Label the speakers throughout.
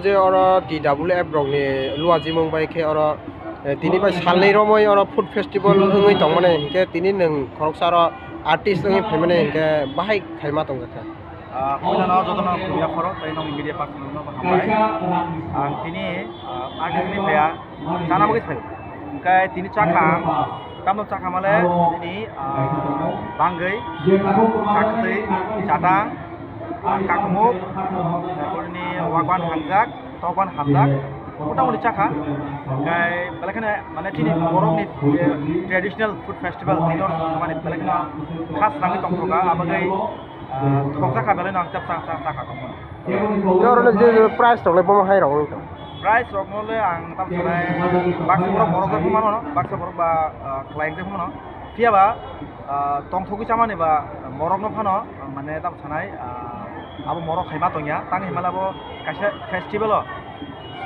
Speaker 1: যে ওরা DWF রংনি লুয়াজি মুম্বাই খে ওরা তিনি বাই সালनै রমय ওরা ফুড ফেস্টিভ্যাল হঙै দं माने हिंखे तिनि नों खरकसा ओरा आर्टिस्ट हङै फैमाने हिंखे बाहाय खायमा दं जाखा
Speaker 2: Kuilana jodona kuya foro tai nong media person no hambai ang tini artist ni pea sana bagi phai kai tini chakha tamno chakha male tini bangai chakhtei chatang kakmuk তারপর ni wagwan hangjak toban hamjak মোটামুটি চাখা গাই বেলাখানে মানে তিনি বরংনি traditional food festival তিনি মানে বেলাখানে খাস রাঙি তংথকা আবাগাই थगजाखा बेलाय नां चाप चाखा दंमोन
Speaker 1: ओरैनो जे प्राइस रंलाय बमा हाय रं
Speaker 2: प्राइस रंगले आं ताम सानाय बाक्सा बरक बरक जाखो मानो बाक्सा बरक बा क्लाइंट जाखो मानो फियाबा तंथगि चामानि बा मरकनो फानो माने ताम सानाय आबो मरक खायमा तंया तां हिमालाबो कासे फेस्टिभेल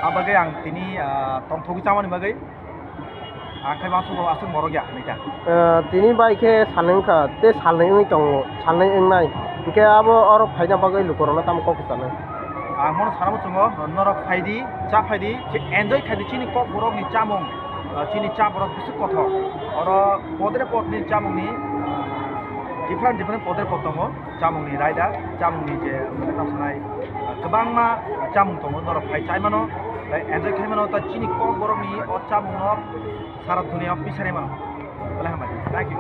Speaker 2: आबागै आं तिनि तंथगि चामानि बागै आखाय मासुबो आसु मरक या नैता
Speaker 1: तिनि बाइके सानैखा ते साननै दं साननै एंनाय इके आबो और फायदा बागै लुकरना ताम कक सानो
Speaker 2: आमन साराबो चंगो नरक फायदि चा फायदि जे एन्जय खायदि चिनि कक बरक नि चामं चिनि चा बरक बिसु कथ और पदरे पदनि चामंनि डिफरेंट पदरे पद दङ चामंनि रायदा चामंनि जे ताम सानाय गोबांमा चामं दङ नरक फाय चाइमानो एन्जय खायमानो ता चिनि कक बरक नि अ चामंनो सारा दुनिया बिसारे मानो थैंक यू